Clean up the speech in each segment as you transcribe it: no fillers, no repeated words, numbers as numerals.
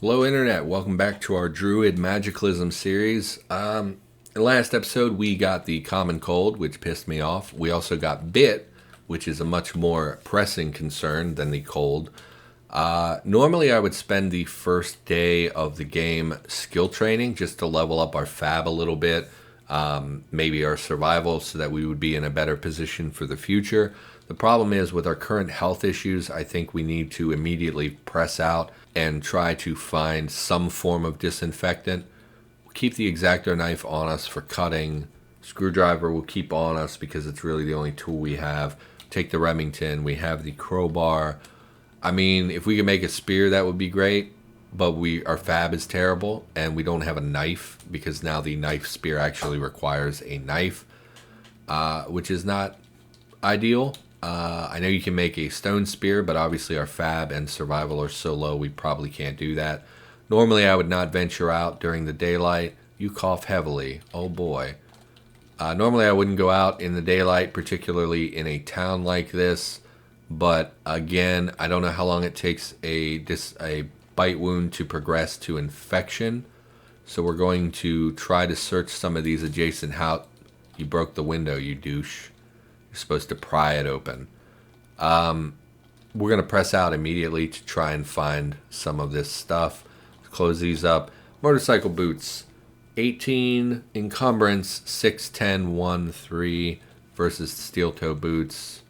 Hello Internet, welcome back to our Druid Magiclysm series. In the last episode we got the common cold, which pissed me off. We also got bit, which is a much more pressing concern than the cold. Normally I would spend the first day of the game skill training just to level up our fab a little bit, maybe our survival, so that we would be in a better position for the future. The problem is with our current health issues, I think we need to immediately press out and try to find some form of disinfectant. We'll keep the X-Acto knife on us for cutting. Screwdriver we'll keep on us because it's really the only tool we have. Take the Remington. We have the crowbar. I mean, if we could make a spear, that would be great. But our fab is terrible, and we don't have a knife because now the knife spear actually requires a knife, which is not ideal. I know you can make a stone spear, but obviously our fab and survival are so low we probably can't do that. Normally I would not venture out during the daylight. You cough heavily. Oh boy. Normally I wouldn't go out in the daylight, particularly in a town like this. But again, I don't know how long it takes a bite wound to progress to infection. So we're going to try to search some of these adjacent houses. You broke the window, you douche. You're supposed to pry it open. We're going to press out immediately to try and find some of this stuff. Close these up. Motorcycle boots. 18 encumbrance, 610, 1, 3 versus steel toe boots.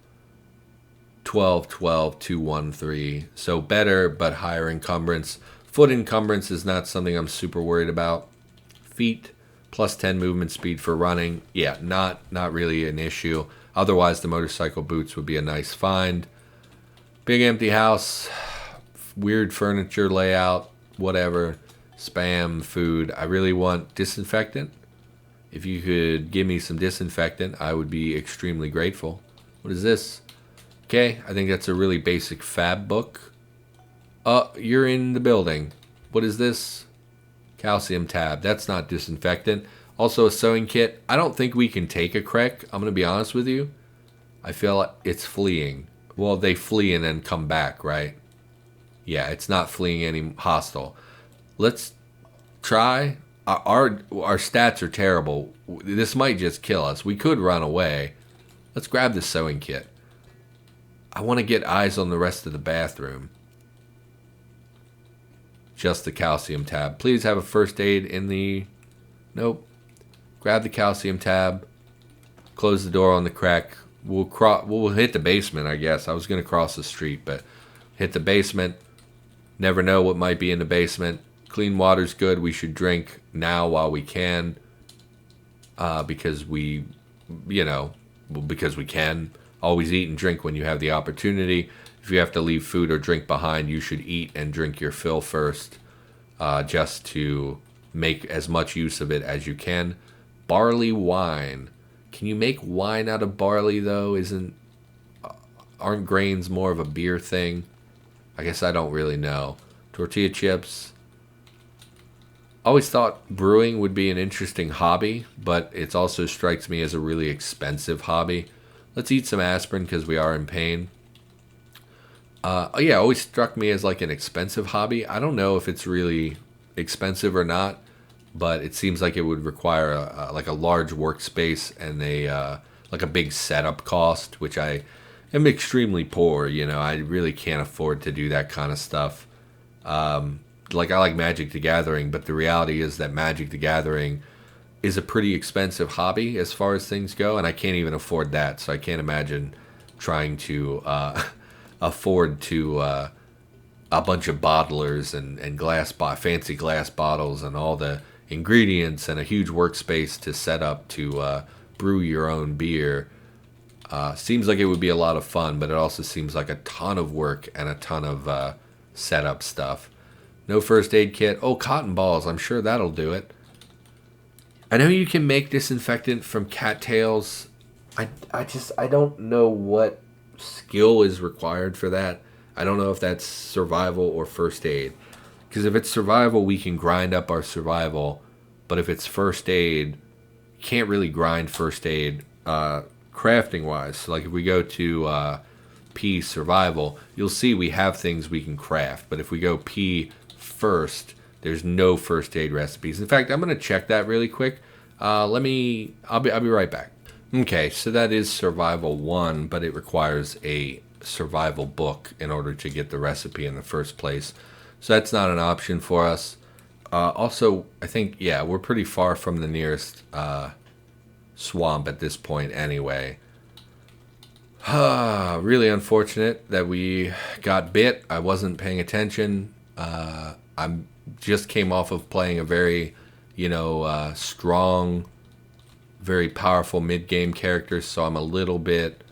12, 12, 2, 1, 3. So better, but higher encumbrance. Foot encumbrance is not something I'm super worried about. Feet, plus 10 movement speed for running. Yeah, not really an issue. Otherwise, the motorcycle boots would be a nice find. Big empty house, weird furniture layout, whatever. Spam, food. I really want disinfectant. If you could give me some disinfectant, I would be extremely grateful. What is this? Okay, I think that's a really basic fab book. You're in the building. What is this? Calcium tab. That's not disinfectant. Also a sewing kit. I don't think we can take a Krek. I'm going to be honest with you. I feel like it's fleeing. Well, they flee and then come back, right? Yeah, it's not fleeing any hostile. Let's try. Our stats are terrible. This might just kill us. We could run away. Let's grab the sewing kit. I want to get eyes on the rest of the bathroom. Just the calcium tab. Please have a first aid in the... Nope. Grab the calcium tab. Close the door on the crack. We'll hit the basement, I guess. I was going to cross the street, but hit the basement. Never know what might be in the basement. Clean water's good. We should drink now while we can. Because we can. Always eat and drink when you have the opportunity. If you have to leave food or drink behind, you should eat and drink your fill first. Just to make as much use of it as you can. Barley wine. Can you make wine out of barley though? Aren't grains more of a beer thing? I guess I don't really know. Tortilla chips. Always thought brewing would be an interesting hobby, but it also strikes me as a really expensive hobby. Let's eat some aspirin because we are in pain. Always struck me as like an expensive hobby. I don't know if it's really expensive or not. But it seems like it would require a large workspace and a big setup cost, which I am extremely poor. I really can't afford to do that kind of stuff. I like Magic the Gathering, but the reality is that Magic the Gathering is a pretty expensive hobby as far as things go, and I can't even afford that. So I can't imagine trying to afford to a bunch of bottlers and fancy glass bottles and all the ingredients and a huge workspace to set up to brew your own beer. Seems like it would be a lot of fun, but it also seems like a ton of work and a ton of setup stuff. No first aid kit. Oh, cotton balls. I'm sure that'll do it. I know you can make disinfectant from cattails. I don't know what skill is required for that. I don't know if that's survival or first aid. Because if it's survival, we can grind up our survival. But if it's first aid, you can't really grind first aid crafting-wise. So like if we go to P survival, you'll see we have things we can craft. But if we go P first, there's no first aid recipes. In fact, I'm going to check that really quick. I'll be right back. Okay, so that is survival 1, but it requires a survival book in order to get the recipe in the first place. So that's not an option for us. Also, I think, yeah, we're pretty far from the nearest swamp at this point anyway. Really unfortunate that we got bit. I wasn't paying attention. I'm just came off of playing a very, strong, very powerful mid-game character, so I'm a little bit,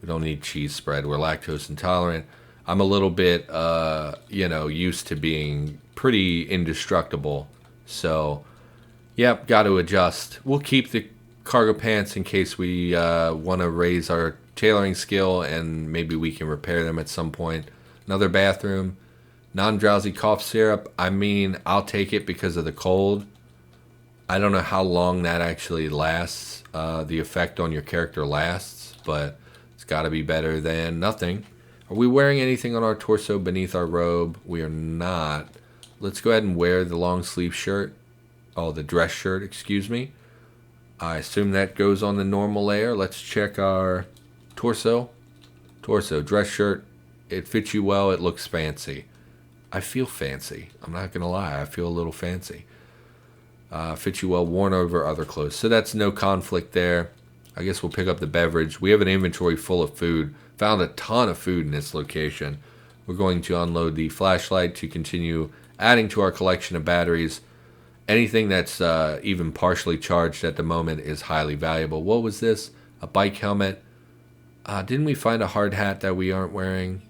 we don't need cheese spread, we're lactose intolerant. I'm a little bit, used to being pretty indestructible. So, yep, got to adjust. We'll keep the cargo pants in case we want to raise our tailoring skill, and maybe we can repair them at some point. Another bathroom. Non-drowsy cough syrup. I mean, I'll take it because of the cold. I don't know how long that actually lasts, the effect on your character lasts, but it's got to be better than nothing. Are we wearing anything on our torso beneath our robe? We are not. Let's go ahead and wear the long sleeve shirt. Oh, the dress shirt, excuse me. I assume that goes on the normal layer. Let's check our torso. Torso, dress shirt. It fits you well. It looks fancy. I feel fancy. I'm not going to lie. I feel a little fancy. Fits you well, worn over other clothes. So that's no conflict there. I guess we'll pick up the beverage. We have an inventory full of food. Found a ton of food in this location. We're going to unload the flashlight to continue adding to our collection of batteries. Anything that's even partially charged at the moment is highly valuable. What was this? A bike helmet. Didn't we find a hard hat that we aren't wearing?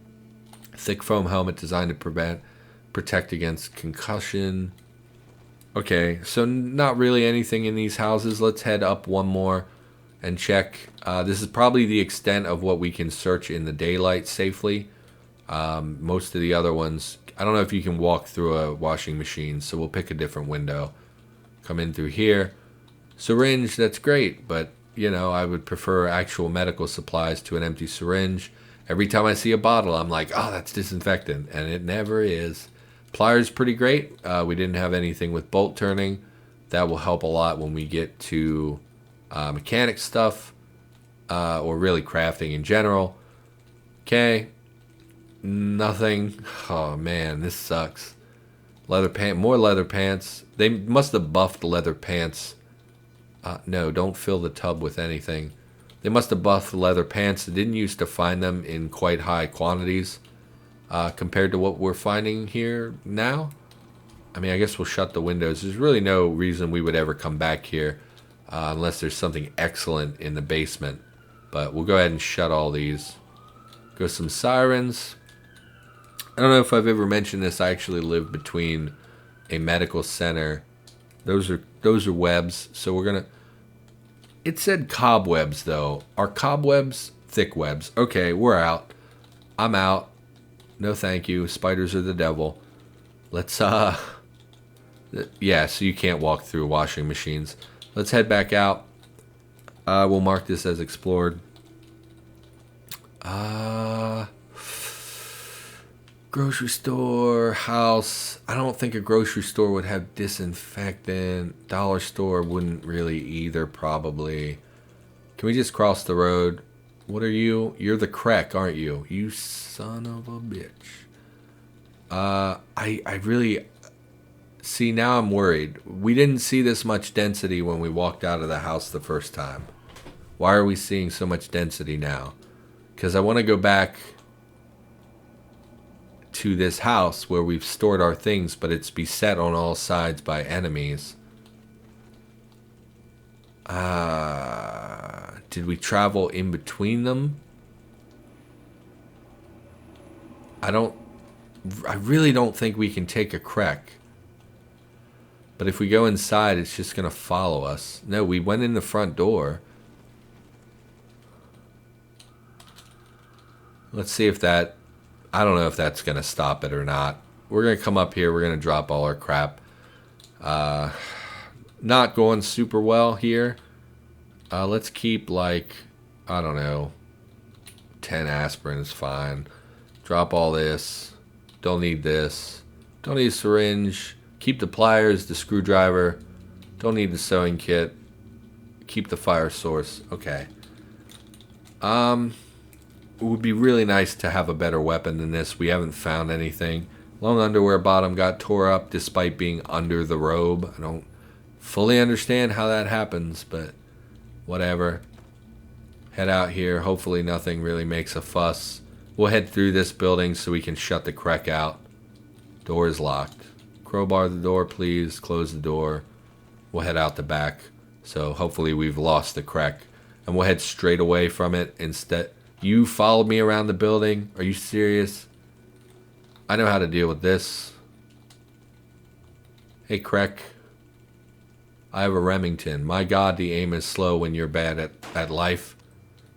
Thick foam helmet designed to protect against concussion. Okay, so not really anything in these houses. Let's head up one more and check. This is probably the extent of what we can search in the daylight safely. Most of the other ones, I don't know if you can walk through a washing machine, so we'll pick a different window. Come in through here. Syringe, that's great, but, I would prefer actual medical supplies to an empty syringe. Every time I see a bottle, I'm like, oh, that's disinfectant, and it never is. Pliers, pretty great. We didn't have anything with bolt turning. That will help a lot when we get to mechanic stuff, or really crafting in general. Okay. Nothing. Oh man, this sucks. More leather pants. They must have buffed leather pants. No, don't fill the tub with anything. They must have buffed leather pants. They didn't used to find them in quite high quantities compared to what we're finding here now. I mean, I guess we'll shut the windows. There's really no reason we would ever come back here unless there's something excellent in the basement. But we'll go ahead and shut all these. Go some sirens. I don't know if I've ever mentioned this. I actually live between a medical center. Those are webs. So we're gonna. It said cobwebs though. Are cobwebs thick webs? Okay, we're out. I'm out. No, thank you. Spiders are the devil. Let's yeah. So you can't walk through washing machines. Let's head back out. We'll mark this as explored. Grocery store, house. I don't think a grocery store would have disinfectant. Dollar store wouldn't really either, probably. Can we just cross the road? What are you? You're the Krek, aren't you? You son of a bitch. I really... See, now I'm worried. We didn't see this much density when we walked out of the house the first time. Why are we seeing so much density now? Because I want to go back to this house where we've stored our things, but it's beset on all sides by enemies. Did we travel in between them? I really don't think we can take a Krek. But if we go inside, it's just going to follow us. No, we went in the front door. Let's see if that... I don't know if that's going to stop it or not. We're going to come up here. We're going to drop all our crap. Not going super well here. Let's keep, like, I don't know, 10 aspirin is fine. Drop all this. Don't need this. Don't need a syringe. Keep the pliers, the screwdriver. Don't need the sewing kit. Keep the fire source. Okay. It would be really nice to have a better weapon than this. We haven't found anything. Long underwear bottom got tore up despite being under the robe. I don't fully understand how that happens, but whatever. Head out here. Hopefully nothing really makes a fuss. We'll head through this building so we can shut the Krek out. Door is locked. Crowbar the door, please. Close the door. We'll head out the back. So hopefully we've lost the Krek. And we'll head straight away from it instead. You followed me around the building? Are you serious? I know how to deal with this. Hey, Krek. I have a Remington. My God, the aim is slow when you're bad at life.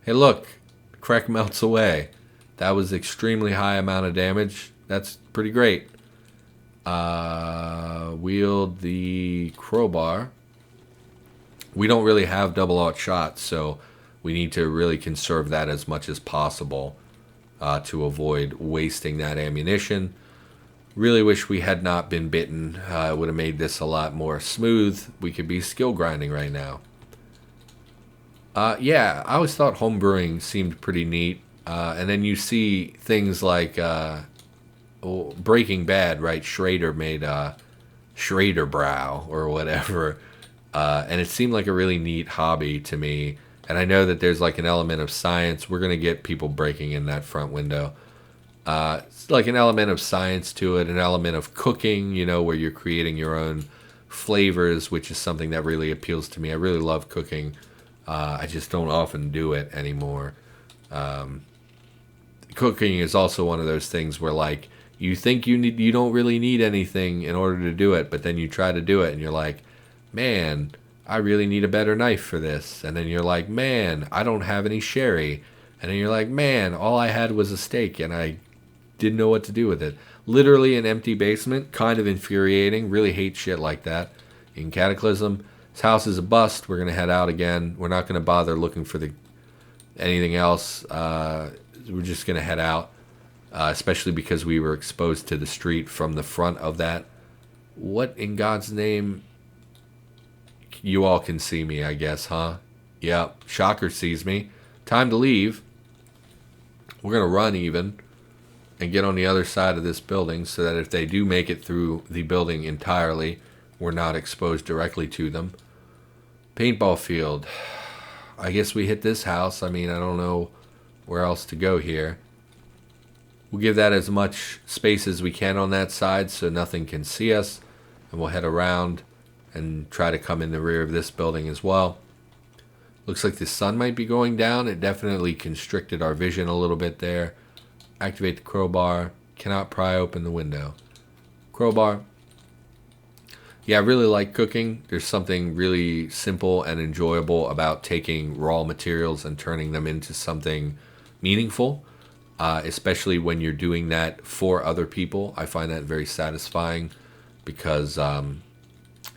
Hey, look. Krek melts away. That was extremely high amount of damage. That's pretty great. Wield the crowbar. We don't really have double-aught shots, so we need to really conserve that as much as possible to avoid wasting that ammunition. Really wish we had not been bitten. It would have made this a lot more smooth. We could be skill grinding right now. Yeah, I always thought homebrewing seemed pretty neat. And then you see things like Breaking Bad, right? Schrader made Schrader Brow or whatever. And it seemed like a really neat hobby to me. And I know that there's like an element of science. We're going to get people breaking in that front window. It's like an element of science to it, an element of cooking, you know, where you're creating your own flavors, which is something that really appeals to me. I really love cooking. I just don't often do it anymore. Cooking is also one of those things where, like, you think you don't really need anything in order to do it, but then you try to do it and you're like, man, I really need a better knife for this. And then you're like, man, I don't have any sherry. And then you're like, man, all I had was a steak and I didn't know what to do with it. Literally an empty basement, kind of infuriating. Really hate shit like that. In Cataclysm, this house is a bust. We're going to head out again. We're not going to bother looking for anything else. We're just going to head out, especially because we were exposed to the street from the front of that. What in God's name? You all can see me, I guess, huh? Yeah, Shocker sees me. Time to leave. We're going to run even and get on the other side of this building so that if they do make it through the building entirely, we're not exposed directly to them. Paintball field. I guess we hit this house. I mean, I don't know where else to go here. We'll give that as much space as we can on that side so nothing can see us. And we'll head around and try to come in the rear of this building as well. Looks like the sun might be going down. It definitely constricted our vision a little bit there. Activate the crowbar. Cannot pry open the window. Crowbar. Yeah, I really like cooking. There's something really simple and enjoyable about taking raw materials and turning them into something meaningful, especially when you're doing that for other people. I find that very satisfying because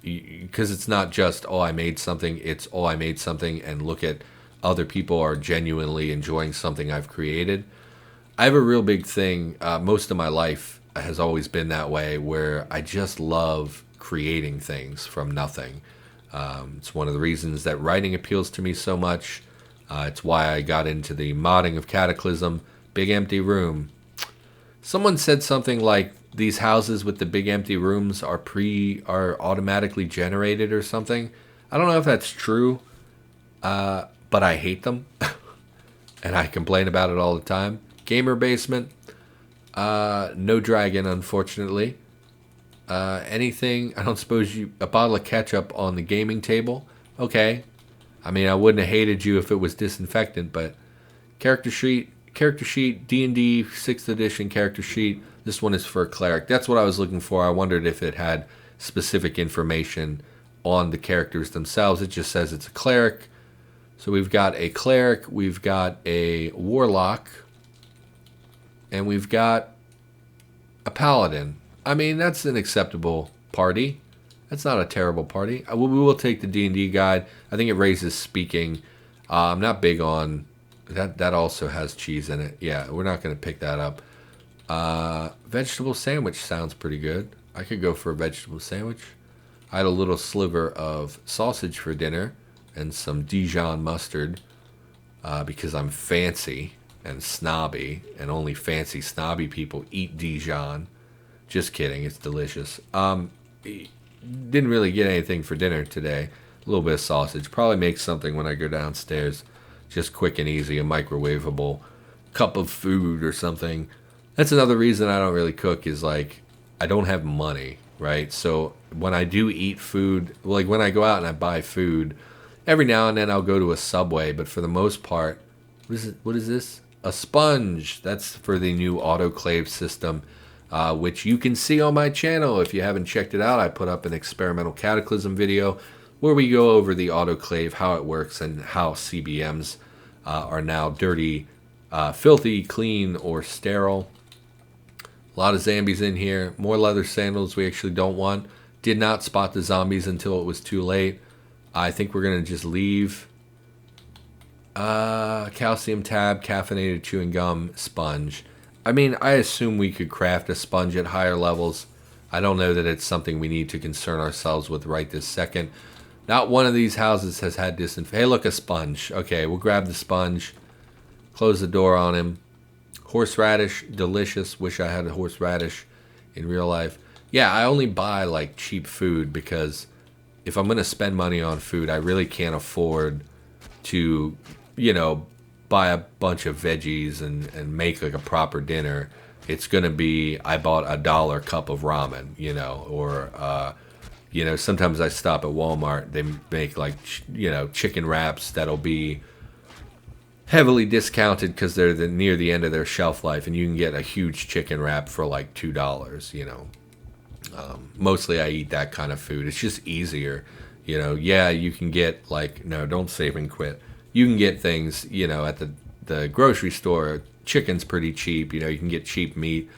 it's not just, oh, I made something. It's, oh, I made something and look at other people are genuinely enjoying something I've created. I have a real big thing. Most of my life has always been that way, where I just love creating things from nothing. It's one of the reasons that writing appeals to me so much. It's why I got into the modding of Cataclysm. Big empty room. Someone said something like these houses with the big empty rooms are automatically generated or something. I don't know if that's true, but I hate them. And I complain about it all the time. Gamer basement. No dragon, unfortunately. Anything, I don't suppose a bottle of ketchup on the gaming table. Okay. I mean, I wouldn't have hated you if it was disinfectant, but character sheet, D&D 6th edition character sheet. This one is for a cleric. That's what I was looking for. I wondered if it had specific information on the characters themselves. It just says it's a cleric. So we've got a cleric, we've got a warlock, and we've got a paladin. I mean, that's an acceptable party. That's not a terrible party. We will take the D&D guide. I think it raises speaking. I'm not big on that. That also has cheese in it. Yeah, we're not going to pick that up. Vegetable sandwich sounds pretty good. I could go for a vegetable sandwich. I had a little sliver of sausage for dinner and some Dijon mustard because I'm fancy and snobby, and only fancy snobby people eat Dijon. Just kidding, it's delicious. Didn't really get anything for dinner today. A little bit of sausage. Probably make something when I go downstairs. Just quick and easy, a microwavable cup of food or something. That's another reason I don't really cook is like I don't have money, right? So when I do eat food, like when I go out and I buy food, every now and then I'll go to a Subway, but for the most part, what is this? A sponge. That's for the new autoclave system, which you can see on my channel. If you haven't checked it out, I put up an experimental Cataclysm video where we go over the autoclave, how it works, and how CBMs are now dirty, filthy, clean, or sterile. A lot of zombies in here. More leather sandals we actually don't want. Did not spot the zombies until it was too late. I think we're going to just leave. Calcium tab, caffeinated chewing gum, sponge. I mean, I assume we could craft a sponge at higher levels. I don't know that it's something we need to concern ourselves with right this second. Not one of these houses has had disinfect. Hey, look, a sponge. Okay, we'll grab the sponge. Close the door on him. Horseradish, delicious. Wish I had a horseradish in real life. Yeah, I only buy like cheap food because if I'm going to spend money on food, I really can't afford to, buy a bunch of veggies and make like a proper dinner. It's going to be, I bought $1 cup of ramen, or, sometimes I stop at Walmart. They make like, chicken wraps that'll be heavily discounted because they're near the end of their shelf life, and you can get a huge chicken wrap for like $2, Mostly I eat that kind of food. It's just easier, Yeah, you can get like, no, don't save and quit. You can get things, at the grocery store. Chicken's pretty cheap. You can get cheap meat.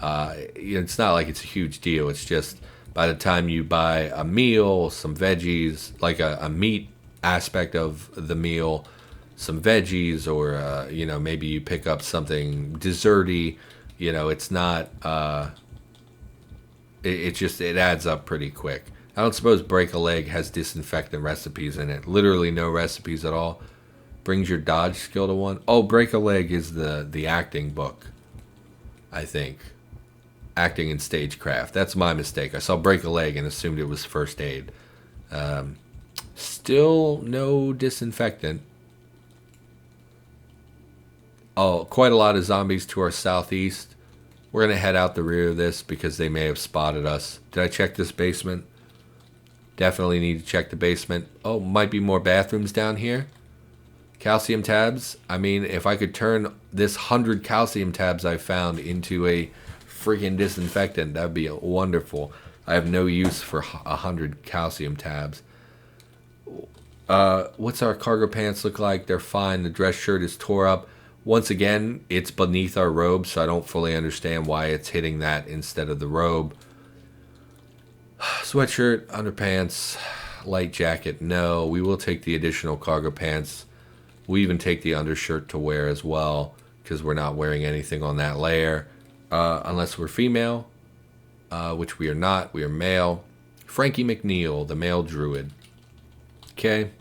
It's not like it's a huge deal. It's just by the time you buy a meal, some veggies, like a meat aspect of the meal, some veggies, or maybe you pick up something desserty. It's not. It adds up pretty quick. I don't suppose Break a Leg has disinfectant recipes in it. Literally no recipes at all. Brings your dodge skill to 1. Oh, Break a Leg is the acting book, I think. Acting and stagecraft. That's my mistake. I saw Break a Leg and assumed it was first aid. Still no disinfectant. Oh, quite a lot of zombies to our southeast. We're going to head out the rear of this because they may have spotted us. Did I check this basement? Definitely need to check the basement. Oh, might be more bathrooms down here. Calcium tabs. I mean, if I could turn this 100 calcium tabs I found into a freaking disinfectant, that'd be wonderful. I have no use for 100 calcium tabs. What's our cargo pants look like? They're fine. The dress shirt is tore up. Once again, it's beneath our robe, so I don't fully understand why it's hitting that instead of the robe. Sweatshirt, underpants, light jacket. No, we will take the additional cargo pants. We even take the undershirt to wear as well, because we're not wearing anything on that layer. Unless we're female, which we are not. We are male. Frankie McNeil, the male druid. Okay.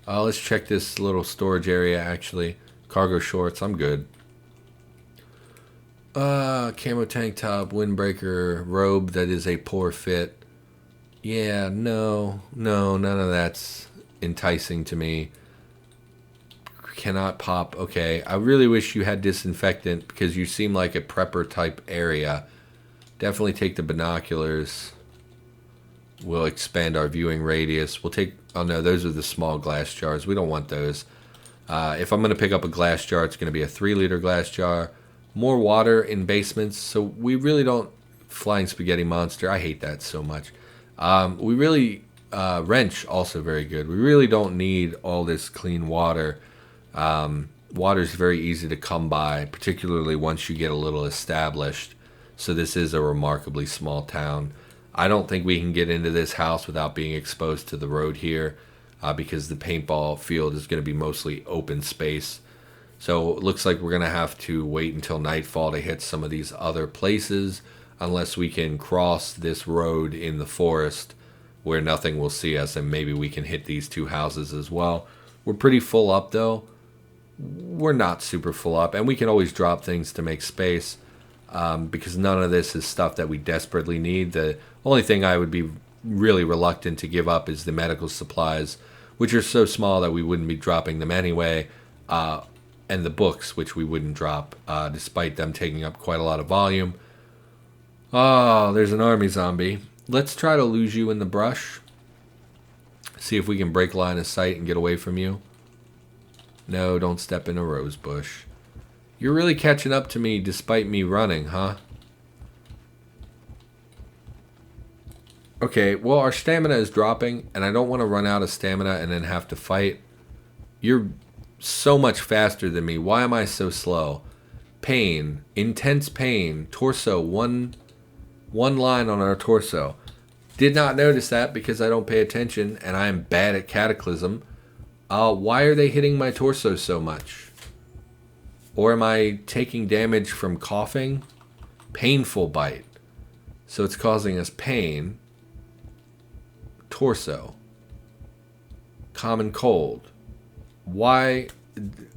Let's check this little storage area, actually. Cargo shorts, I'm good. Camo tank top, windbreaker, robe that is a poor fit. Yeah, no, none of that's enticing to me. Cannot pop. Okay, I really wish you had disinfectant because you seem like a prepper type area. Definitely take the binoculars. We'll expand our viewing radius. We'll take... Oh no, those are the small glass jars. We don't want those. If I'm going to pick up a glass jar, it's going to be a 3-liter glass jar. More water in basements, so we really don't... Flying spaghetti monster, I hate that so much. We really... wrench, also very good. We really don't need all this clean water. Water is very easy to come by, particularly once you get a little established. So this is a remarkably small town. I don't think we can get into this house without being exposed to the road here, because the paintball field is going to be mostly open space. So it looks like we're going to have to wait until nightfall to hit some of these other places. unless we can cross this road in the forest where nothing will see us, and maybe we can hit these two houses as well. We're pretty full up though. We're not super full up, and we can always drop things to make space, because none of this is stuff that we desperately need. The only thing I would be really reluctant to give up is the medical supplies, which are so small that we wouldn't be dropping them anyway, and the books, which we wouldn't drop, despite them taking up quite a lot of volume. Oh, there's an army zombie. Let's try to lose you in the brush. See if we can break line of sight and get away from you. No, don't step in a rose bush. You're really catching up to me despite me running, huh? Okay, well, our stamina is dropping, and I don't want to run out of stamina and then have to fight. You're so much faster than me. Why am I so slow? Pain. Intense pain. Torso. One line on our torso. Did not notice that because I don't pay attention, and I am bad at Cataclysm. Why are they hitting my torso so much? Or am I taking damage from coughing? Painful bite. So it's causing us pain. Torso. Common cold. Why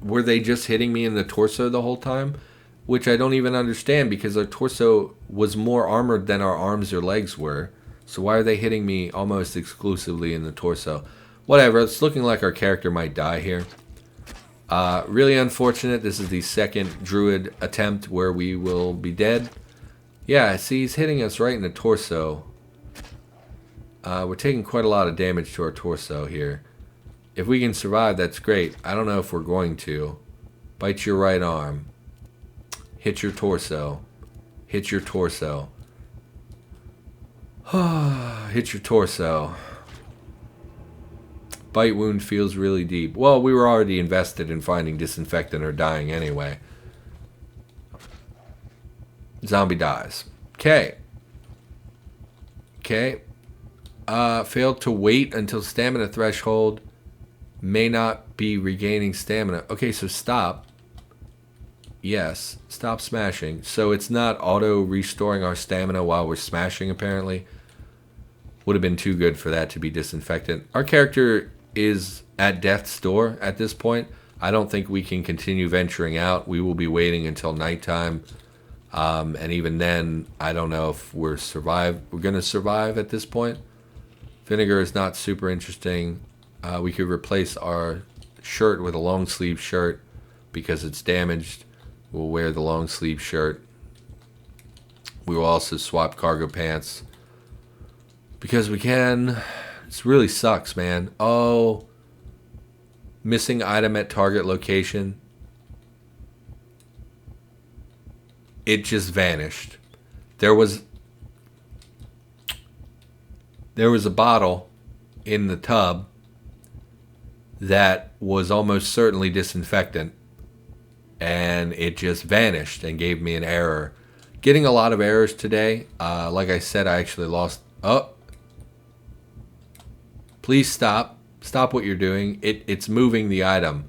were they just hitting me in the torso the whole time? Which I don't even understand, because our torso was more armored than our arms or legs were. So why are they hitting me almost exclusively in the torso? Whatever, it's looking like our character might die here. Really unfortunate. This is the second Druid attempt where we will be dead. Yeah, see, he's hitting us right in the torso. We're taking quite a lot of damage to our torso here. If we can survive, that's great. I don't know if we're going to. Bite your right arm. Hit your torso. Hit your torso. Hit your torso. Bite wound feels really deep. Well, we were already invested in finding disinfectant or dying anyway. Zombie dies. Okay. Okay. Failed to wait until stamina threshold. May not be regaining stamina. Okay, so stop. Yes, stop smashing. So it's not auto restoring our stamina while we're smashing, apparently. Would have been too good for that to be disinfectant. Our character is at death's door at this point. I don't think we can continue venturing out. We will be waiting until nighttime. And even then, I don't know if we're going to survive at this point. Vinegar is not super interesting. We could replace our shirt with a long sleeve shirt because it's damaged. We'll wear the long sleeve shirt. We will also swap cargo pants because we can. This really sucks, man. Oh, missing item at target location. It just vanished. There was a bottle in the tub that was almost certainly disinfectant, and it just vanished and gave me an error. Getting a lot of errors today. Like I said, I actually lost. Oh, please stop. Stop what you're doing. It's moving the item.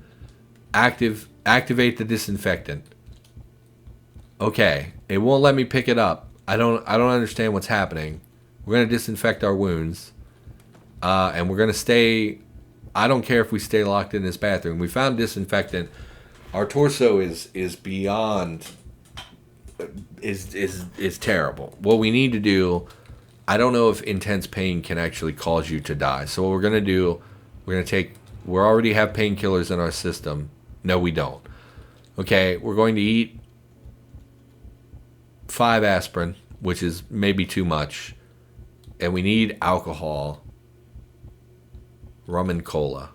Activate the disinfectant. Okay, it won't let me pick it up. I don't understand what's happening. We're gonna disinfect our wounds, and we're gonna stay. I don't care if we stay locked in this bathroom. We found disinfectant. Our torso is beyond is terrible. What we need to do, I don't know if intense pain can actually cause you to die. So what we're gonna do, we already have painkillers in our system. No, we don't. Okay, we're going to eat 5 aspirin, which is maybe too much, and we need alcohol. Rum and cola.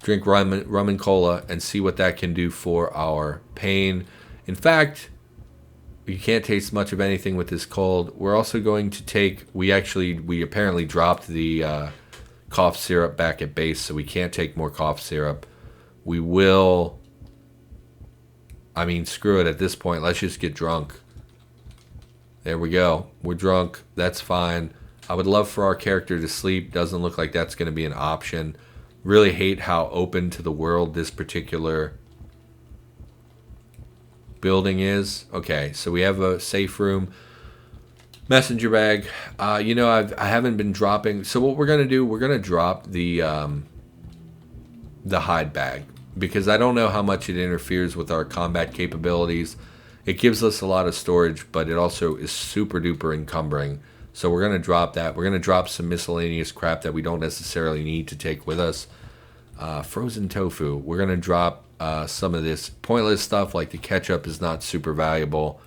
Drink rum and cola and see what that can do for our pain. In fact, you can't taste much of anything with this cold. We're also going to take, we apparently dropped the cough syrup back at base, so we can't take more cough syrup. We will, screw it at this point. Let's just get drunk. There we go. We're drunk. That's fine. I would love for our character to sleep. Doesn't look like that's going to be an option. Really hate how open to the world this particular building is. Okay, so we have a safe room. Messenger bag. I haven't been dropping. So what we're gonna do? We're gonna drop the hide bag because I don't know how much it interferes with our combat capabilities. It gives us a lot of storage, but it also is super duper encumbering. So we're gonna drop that. We're gonna drop some miscellaneous crap that we don't necessarily need to take with us. Frozen tofu. We're gonna drop some of this pointless stuff like the ketchup is not super valuable.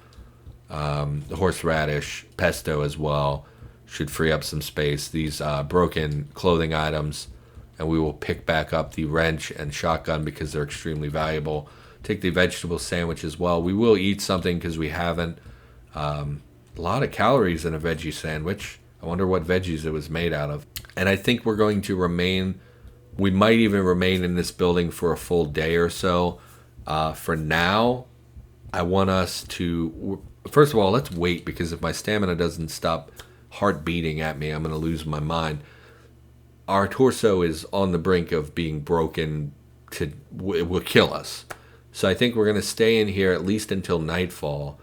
The horseradish, pesto as well should free up some space. These broken clothing items, and we will pick back up the wrench and shotgun because they're extremely valuable. Take the vegetable sandwich as well. We will eat something because we haven't. A lot of calories in a veggie sandwich. I wonder what veggies it was made out of. And I think we're going to remain. We might even remain in this building for a full day or so. For now, I want us to. First of all, let's wait because if my stamina doesn't stop heart beating at me, I'm going to lose my mind. Our torso is on the brink of being broken. It will kill us. So I think we're going to stay in here at least until nightfall.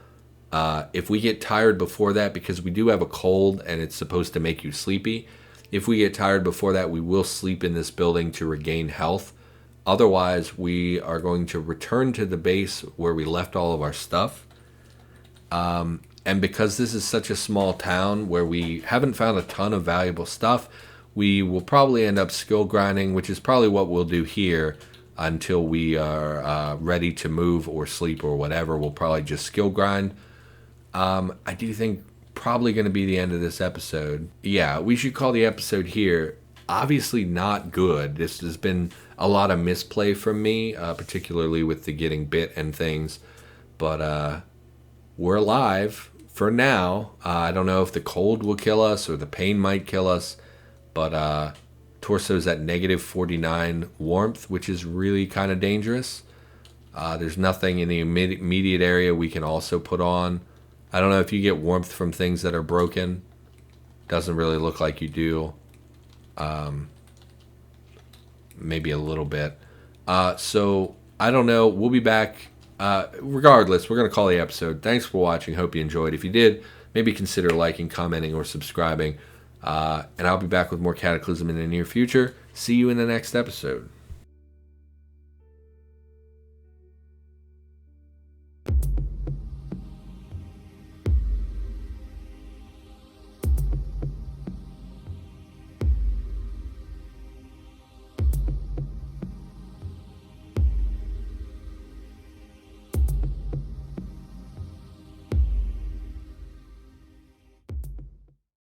If we get tired before that, because we do have a cold and it's supposed to make you sleepy, if we get tired before that, we will sleep in this building to regain health. Otherwise, we are going to return to the base where we left all of our stuff. And because this is such a small town where we haven't found a ton of valuable stuff, we will probably end up skill grinding, which is probably what we'll do here until we are ready to move or sleep or whatever. We'll probably just skill grind. I do think probably going to be the end of this episode. Yeah, we should call the episode here. Obviously not good. This has been a lot of misplay from me, particularly with the getting bit and things. But we're alive for now. I don't know if the cold will kill us or the pain might kill us. But torso's at negative 49 warmth, which is really kind of dangerous. There's nothing in the immediate area we can also put on. I don't know if you get warmth from things that are broken. Doesn't really look like you do. Maybe a little bit. So, I don't know. We'll be back. Regardless, we're going to call the episode. Thanks for watching. Hope you enjoyed. If you did, maybe consider liking, commenting, or subscribing. And I'll be back with more Cataclysm in the near future. See you in the next episode.